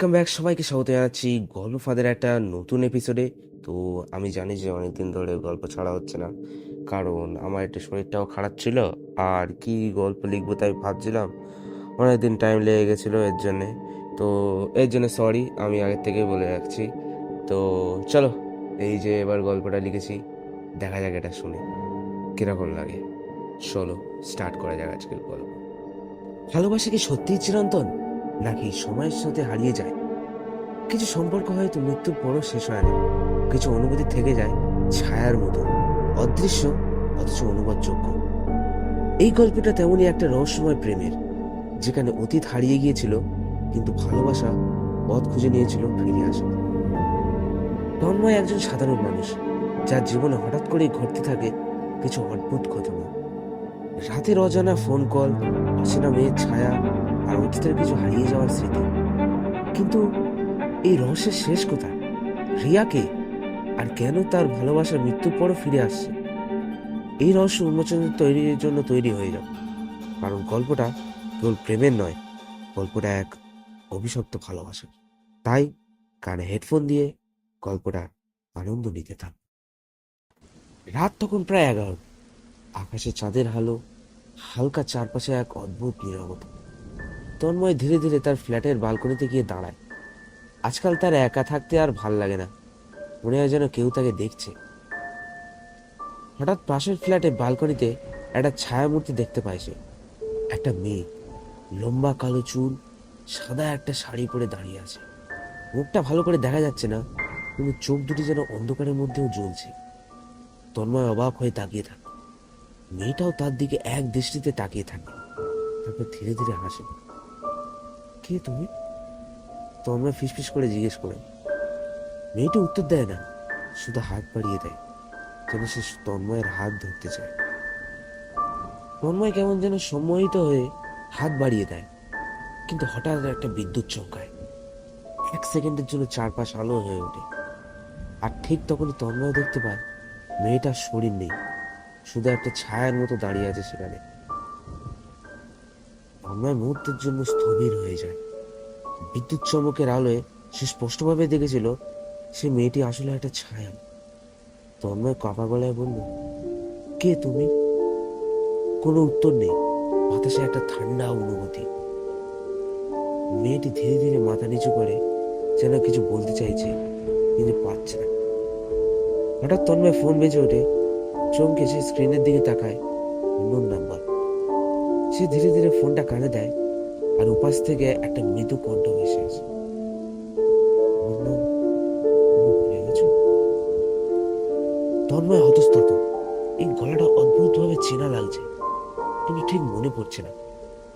Welcome back, সবাইকে স্বাগত জানাচ্ছি গল্প ফাদের একটা নতুন এপিসোডে। তো আমি জানি যে অনেকদিন ধরে গল্প ছাড়া হচ্ছে না, কারণ আমার একটু শরীরটাও খারাপ ছিল। আর কি গল্প লিখবো তাই ভাবছিলাম, অনেকদিন টাইম লেগে গেছিলো এর জন্যে। তো এর জন্য সরি, আমি আগের থেকেই বলে রাখছি। তো চলো, এই যে এবার গল্পটা লিখেছি, দেখা যাক এটা শুনে কিরকম লাগে। চলো স্টার্ট করা যাক আজকের গল্প। ভালোবাসা কি সত্যিই চিরন্তন, নাকি সময়ের সাথে হারিয়ে যায়? কিছু সম্পর্ক হয়তো মৃত্যুর পরও শেষ হয় না, কিছু অনুভূতি থেকে যায় ছায়ার মতো, অদৃশ্য অথচ অনুভবযোগ্য। এই গল্পটা তেমনই একটা রহস্যময় প্রেমের, যেখানে অতীত হারিয়ে গিয়েছিল কিন্তু ভালোবাসা পথ খুঁজে নিয়েছিল ফিরে আসা। তন্ময় একজন সাধারণ মানুষ, যার জীবনে হঠাৎ করেই ঘটতে থাকে কিছু অদ্ভুত ঘটনা। রাতের অজানা ফোন কল, অচেনা মেয়ের ছায়া, আর অতীতের কিছু হারিয়ে যাওয়ার স্মৃতি। কিন্তু এই রহস্যের শেষ কোথায়? রিয়াকে, আর কেন তার ভালোবাসা মৃত্যুর পরও ফিরে আসছে? এই রহস্য উন্মোচনের তৈরির জন্য তৈরি হয়ে যাও, কারণ গল্পটা কেবল প্রেমের নয়, গল্পটা এক অভিশপ্ত ভালোবাসা। তাই কানে হেডফোন দিয়ে গল্পটা আনন্দ নিতে থাক। রাত তখন প্রায় 11। আকাশে চাঁদের আলো, হালকা চারপাশে এক অদ্ভুত নীরবতা। তন্ময় ধীরে ধীরে তার ফ্ল্যাটের বালকনিতে গিয়ে দাঁড়ায়। আজকাল তার একা থাকতে আর ভাল লাগে না, মনে হয় যেন কেউ তাকে দেখছে। হঠাৎ পাশের ফ্ল্যাটে বালকনিতে একটা ছায়ামূর্তি দেখতে পায় সে। একটা মেয়ে, লম্বা কালো চুল, সাদা একটা শাড়ি পরে দাঁড়িয়ে আছে। মুখটা ভালো করে দেখা যাচ্ছে না, কিন্তু চোখ দুটি যেন অন্ধকারের মধ্যেও জ্বলছে। তন্ময় অবাক হয়ে তাকিয়ে থাকে। মেয়েটাও তার দিকে এক দৃষ্টিতে তাকিয়ে থাকে, তারপর ধীরে ধীরে হাসে। কে তুমি? তন্ময় ফিসফিস করে জিজ্ঞেস করে। মেয়েটা উত্তর দেয় না, শুধু হাত বাড়িয়ে দেয়, যেন সে তন্ময়ের হাত ধরতে চায়। তন্ময় কেমন যেন সম্মোহিত হয়ে হাত বাড়িয়ে দেয়, কিন্তু হঠাৎ একটা বিদ্যুৎ চমকায়। 1 সেকেন্ডের জন্য চারপাশ আলো হয়ে ওঠে। আর ঠিক তখনই তন্ময় দেখতে পায় মেয়েটার শরীর নেই, শুধু একটা ছায়ার মতো দাঁড়িয়ে আছে সেখানে। তন্ময় মুহূর্তের জন্য স্থবির হয়ে যায়। বিদ্যুৎ চমকের আলোয় সে স্পষ্টভাবে দেখেছিল সে মেয়েটি আসলে একটা ছায়া। তন্ময় কাঁপা গলায় বলল, কে তুমি? কোনো উত্তর নেই, বাতাসে একটা ঠান্ডা অনুভূতি। মেয়েটি ধীরে ধীরে মাথা নিচু করে, যেন কিছু বলতে চাইছে কিন্তু পারছে না। হঠাৎ তন্ময় ফোন বেজে ওঠে। চমকে সে স্ক্রিনের দিকে তাকায়, অন্য নাম্বার। সে ধীরে ধীরে ফোনটা কানে দেয়, আর উপাস থেকে একটা মৃদু কণ্ঠ ভেসে আসে। আমার নাম তুমি ভুলে গেছো? তন্ময় হতস্তত। এই গলাটা অদ্ভুত ভাবে চেনা লাগছে, কিন্তু ঠিক মনে পড়ছে না।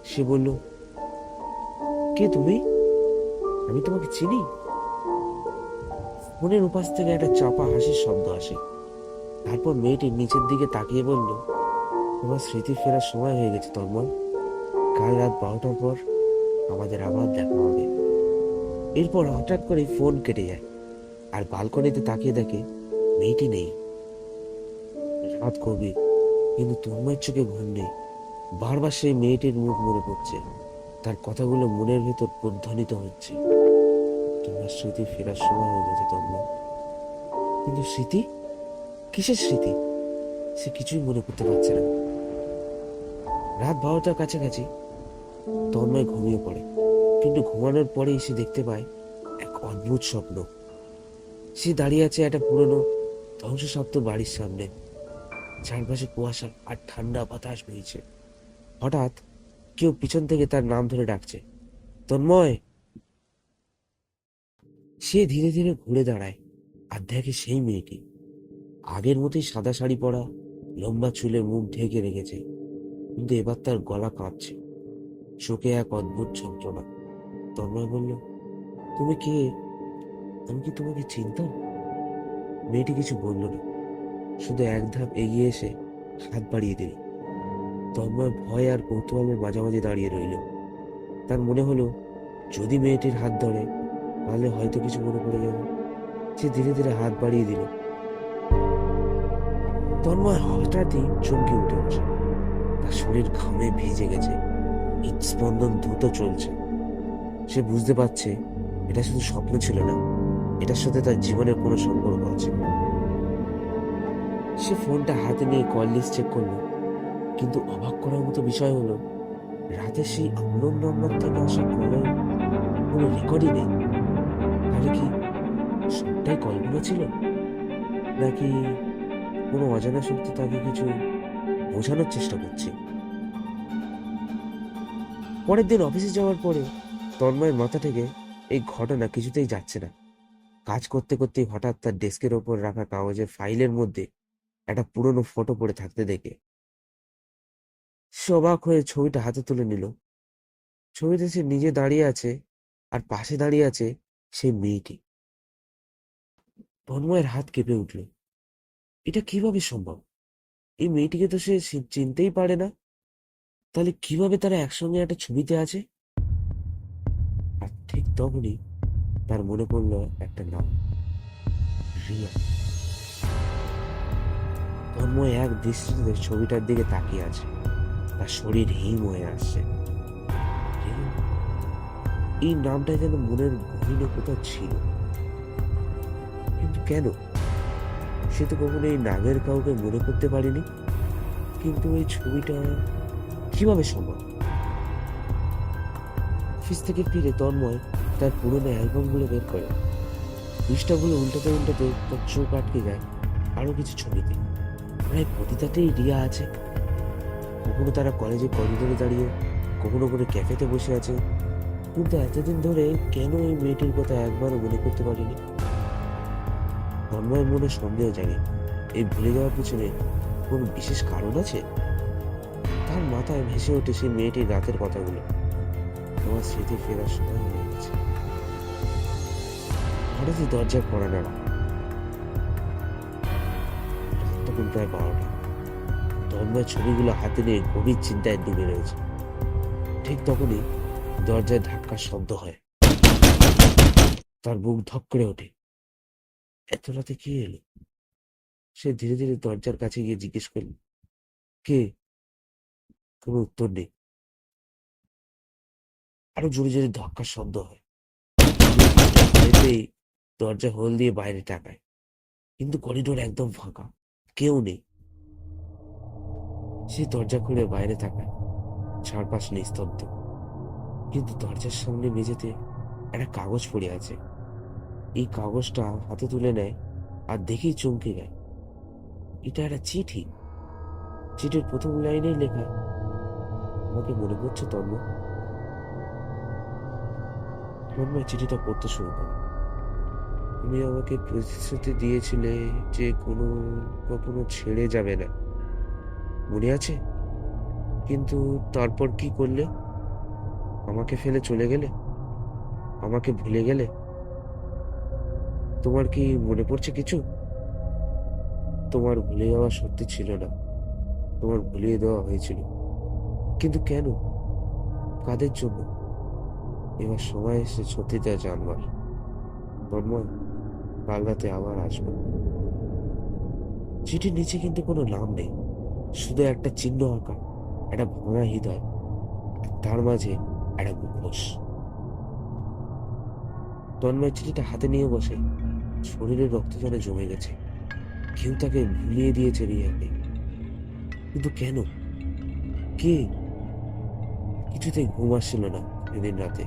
সে বলল, কে তুমি? আমি তোমাকে চিনি। ফোনের উপাস থেকে একটা চাপা হাসির শব্দ আসে। তারপর মেয়েটি নিচের দিকে তাকিয়ে বলল, তোমার স্মৃতি ফেরার সময় হয়ে গেছে তন্ময়। কাল রাত 12টার পর আমাদের আবার দেখা হবে। এরপর হঠাৎ করে ফোন কেটে যায়, আর বালকনিতে তাকিয়ে দেখে মেয়েটি নেই। রাত গভীর, কিন্তু তন্ময়ের চোখে ঘুম নেই। বারবার সেই মেয়েটির মুখ মনে পড়ছে, তার কথাগুলো মনের ভেতর প্রধ্বনিত হচ্ছে। তোমার স্মৃতি ফেরার সময় হয়ে গেছে তন্ময়। কিন্তু স্মৃতি? কিসের স্মৃতি? সে কিছুই মনে করতে পারছে না। রাত 12টার কাছাকাছি তন্ময় ঘুমিয়ে পড়ে, কিন্তু ঘুমানোর পরেই সে দেখতে পায় এক অদ্ভুত স্বপ্ন। সে দাঁড়িয়ে আছে একটা পুরনো ধ্বংসপ্রাপ্ত বাড়ির সামনে। চারপাশে কুয়াশা আর ঠান্ডা বাতাস বইছে। হঠাৎ কেউ পিছন থেকে তার নাম ধরে ডাকছে, তন্ময়। সে ধীরে ধীরে ঘুরে দাঁড়ায়, আর দেখে সেই মেয়েটি আগের মতোই সাদা শাড়ি পরা, লম্বা চুলে মুখ ঢেকে রেখেছে, কিন্তু এবার তার গলা কাঁপছে, চোখে এক অদ্ভুত যন্ত্রণা। তন্ময় বলল, তুমি কে? আমি কি তোমাকে চিনতাম? মেয়েটি কিছু বলল না, শুধু এক ধাপ এগিয়ে এসে হাত বাড়িয়ে দিল। তন্ময় ভয় আর কৌতূহলের মাঝামাঝি দাঁড়িয়ে রইল। তার মনে হলো, যদি মেয়েটির হাত ধরে তাহলে হয়তো কিছু মনে পড়ে যাবে। সে ধীরে ধীরে হাত বাড়িয়ে দিল। তন্ময় হঠাৎই চমকে উঠে বসে। তার শরীর ঘামে ভিজে গেছে, হৃদস্পন্দন দ্রুত চলছে। সে বুঝতে পারছে এটা শুধু স্বপ্ন ছিল না, এটার সাথে তার জীবনের কোনো সম্পর্ক আছে। সে ফোনটা হাতে নিয়ে কল লিস্ট চেক করলো, কিন্তু অবাক করার মতো বিষয় হলো রাতে সেই আননোন নাম্বার থেকে আসা কলের কোনো রেকর্ডই নেই। তাহলে কি সবটাই কল্পনা ছিল, নাকি কোনো অজানা শক্তি তাকে কিছু বোঝানোর চেষ্টা করছে? পরের দিন অফিসে যাওয়ার পরে তন্ময়ের মাথা থেকে এই ঘটনা কিছুতেই যাচ্ছে না। কাজ করতে করতেই হঠাৎ তার ডেস্কের ওপর রাখা কাগজের ফাইলের মধ্যে একটা পুরনো ফটো পড়ে থাকতে দেখে সে অবাক হয়ে ছবিটা হাতে তুলে নিল। ছবিতে সে নিজে দাঁড়িয়ে আছে, আর পাশে দাঁড়িয়ে আছে সেই মেয়েটি। তন্ময়ের হাত কেঁপে উঠল। এটা কিভাবে সম্ভব? এই মেয়েটিকে তো সে চিনতেই পারে না। তাহলে কিভাবে তারা একসঙ্গে একটা ছবিতে আছে? আর ঠিক তখনই তার মনে পড়লো একটা নাম, রিয়া। তন্ময় এক দৃষ্টিতে ছবিটার দিকে তাকিয়ে আছে, তার শরীর হিম হয়ে আসছে। রিয়া? এই নামটা যেন মনের গহীনে কোথাও ছিল, কিন্তু কেন? সে তো কখনো এই নামের কাউকে মনে করতে পারেনি, কিন্তু এই ছবিটা কিভাবে সম্ভব? অফিস থেকে ফিরে তন্ময় তার পুরোনো অ্যালবামগুলো বের করে। পৃষ্ঠাগুলো উল্টাতে উল্টাতে তার চোখ আটকে যায় আরো কিছু ছবিতে। প্রায় প্রতিটাতেই রিয়া আছে। কখনো তারা কলেজে করিডোরে দাঁড়িয়ে, কখনো কোনো ক্যাফেতে বসে আছে। কিন্তু এতদিন ধরে কেন এই মেয়েটির কথা একবারও মনে করতে পারিনি? তন্ময়ের মনে সন্দেহ জাগে, এই ভুলে যাওয়ার পিছনে কোন বিশেষ কারণ আছে? তার মাথায় ভেসে ওঠে সেই মেয়েটির রাতের কথাগুলো। আমার স্মৃতি ফেরার সময় হয়ে গেছে। হঠাৎই দরজার কড়া নাড়া। রাত তখন প্রায় 12টা। তন্ময় ছবিগুলো হাতে নিয়ে গভীর চিন্তায় ডুবে রয়েছে। ঠিক তখনই দরজায় ধাক্কার শব্দ হয়। তার বুক ধক করে ওঠে। এত রাতে কে এলো? সে ধীরে ধীরে দরজার কাছে গিয়ে জিজ্ঞেস করল, কে? কোনো উত্তর নেই। আরো জোরে জোরে ধাক্কার শব্দ হয়। ভয়তেই দরজা হোল দিয়ে বাইরে তাকায়, কিন্তু করিডোর একদম ফাঁকা, কেউ নেই। সে দরজা খুলে বাইরে তাকায়, চারপাশ নিস্তব্ধ। কিন্তু দরজার সামনে মেঝেতে একটা কাগজ পড়ে আছে। এই কাগজটা হাতে তুলে নেয়, আর দেখেই চমকে যায়। এটা একটা চিঠি। চিঠির প্রথম লাইনেই লেখা, আমাকে মনে পড়ছে তন্ময়। তন্ময় চিঠিটা পড়তে শুরু করে। তুমি আমাকে প্রতিশ্রুতি দিয়েছিলে যে কখনো ছেড়ে যাবে না, মনে আছে? কিন্তু তারপর কি করলে? আমাকে ফেলে চলে গেলে, আমাকে ভুলে গেলে। তোমার কি মনে পড়ছে কিছু? তোমার ভুলে যাওয়া সত্যি ছিল না, তোমার ভুলিয়ে দেওয়া হয়েছিল। কিন্তু কেন? কাদের জন্য? এবার সময় এসে সত্যিটা জানবার। তন্ময়, কাল রাতে আবার আসবো। চিঠির নিচে কিন্তু কোনো নাম নেই, শুধু একটা চিহ্ন আঁকা, একটা ভাঙা হৃদয়, আর তার মাঝে একটা মুখোশ। তন্ময় চিঠিটা হাতে নিয়ে বসে। শরীরের রক্ত যেন জমে গেছে। কেউ তাকে ভুলিয়ে দিয়েছে রিয়াকে, কিন্তু কেন? কে? কিছুতেই ঘুম আসছিল না সেদিন রাতে।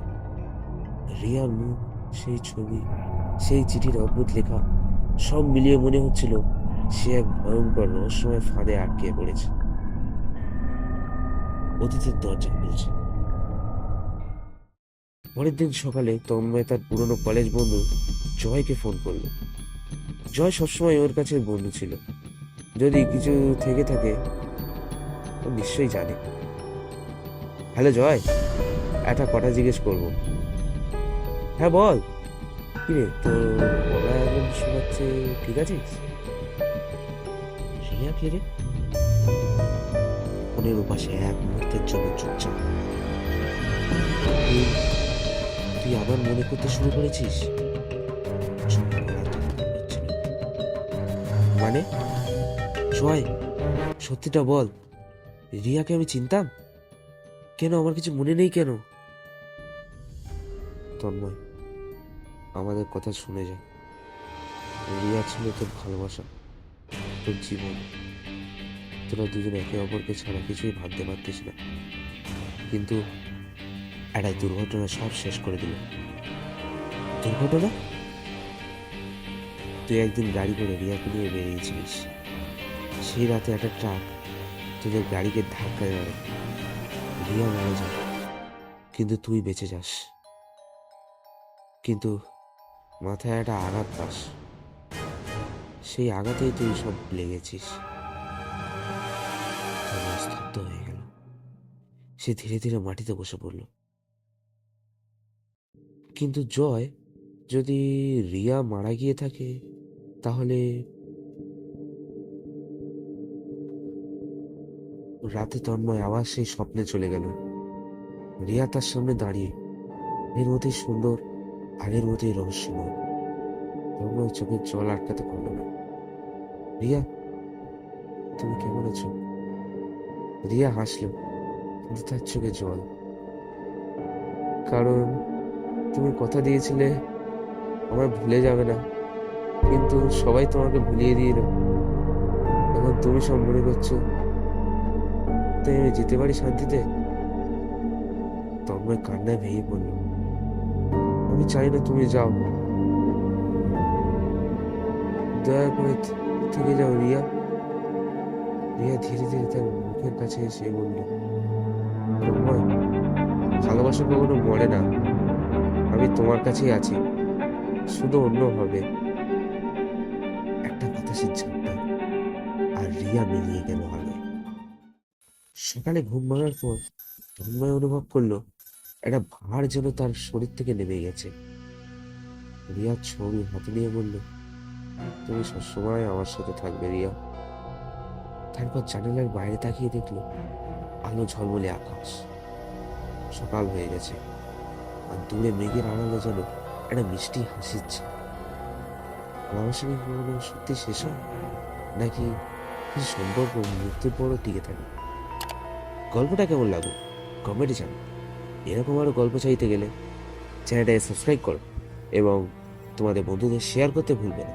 রিয়ার মুখ, সেই ছবি, সেই চিঠির অদ্ভুত লেখা, সব মিলিয়ে মনে হচ্ছিল সে এক ভয়ঙ্কর রহস্যময় ফাঁদে আটকে পড়েছে। অতীতের দরজা খুলছে। পরের দিন সকালে তন্ময় তার পুরনো কলেজ বন্ধু জয়কে ফোন করলো। জয় সবসময় ওর কাছে বন্ধু ছিল। যদি কিছু থেকে থাকে ও নিশ্চয়ই জানে। হ্যালো জয়, একটা কথা জিজ্ঞেস করবো। হ্যাঁ বল। কিরে, তোর গলা এমন শোনাচ্ছে, ঠিক আছিস? রিয়া কে রে? ফোনের ওপাশে এক মুহূর্তের জন্য চুপচাপ। তুই তুই আবার মনে করতে শুরু করেছিস? চোখে গলা টনটন করছিল। মানে? জয়, সত্যিটা বল। রিয়াকে আমি চিনতাম? কেন আমার কিছু মনে নেই কেন? তন্ময়, আমাদের কথা শুনে যা। রিয়া ছিল তোর ভালোবাসা, তোর জীবন। তোরা দুজন একে অপরকে ছাড়া কিছুই ভাবতে পারতিস না, কিন্তু একটা দুর্ঘটনা সব শেষ করে দিল। দুর্ঘটনা? তুই একদিন গাড়ি করে রিয়াকে নিয়ে বেরিয়েছিলিস। সেই রাতে একটা ট্রাক তোদের গাড়িকে ধাক্কায় মারে, রিয়া মারা যায়, কিন্তু তুই বেঁচে যাস। কিন্তু মাথায় একটা আঘাত পাস, সেই আঘাতেই তুই সব ভুলে গেছিস। তারপর স্তব্ধ হয়ে গেল। সে ধীরে ধীরে মাটিতে বসে পড়ল। কিন্তু জয়, যদি রিয়া মারা গিয়ে থাকে, তাহলে রাতে তন্ময় আবার সেই স্বপ্নে চলে গেল। রিয়া তার সামনে দাঁড়িয়ে, এর মতোই সুন্দর, আগের মতোই রহস্যময়। তন্ময় চোখের জল আটকাতে পারল না। রিয়া, তুমি কেমন আছো? রিয়া হাসল, কিন্তু তার চোখে জল। কারণ তুমি কথা দিয়েছিলে আমায় ভুলে যাবে না, কিন্তু সবাই তোমাকে ভুলিয়ে দিল। এখন তুমি সব মনে করছো, তাই আমি যেতে পারি শান্তিতে? তন্ময় কান্নায় ভেঙে পড়ল। আমি চাই না তুমি যাও, দয়া করে থেকে যাও রিয়া। রিয়া ধীরে ধীরে তার মুখের কাছে এসে বলল, তন্ময়, ভালোবাসা কখনো মরে না। আমি তোমার কাছেই আছি, শুধু অন্য হবে। একটা বাতাসের ঝাপটা, আর রিয়া মিলিয়ে গেল আলোয়। সকালে ঘুম ভাঙার পর তন্ময় অনুভব করলো একটা ভার যেন তার শরীর থেকে নেমে গেছে। রিয়ার ছবি হাতে নিয়ে বলল, তুমি সবসময় আমার সাথে থাকবে রিয়া। তারপর জানালার বাইরে তাকিয়ে দেখলো আলো ঝলমলে আকাশ। সকাল হয়ে গেছে, আর দূরে মেঘের আড়ালে যেন একটা মিষ্টি হাসিচ্ছে। ভালোবাসা কি কখনো সত্যি শেষ হয়, নাকি কিছু সম্পর্ক মৃত্যুর পরও টিকে থাকে? গল্পটা কেমন লাগলো কমেন্টে জানাও। এরকম আরো গল্প চাইতে গেলে চ্যানেলটাকে সাবস্ক্রাইব করো এবং তোমাদের বন্ধুদের শেয়ার করতে ভুলবে না।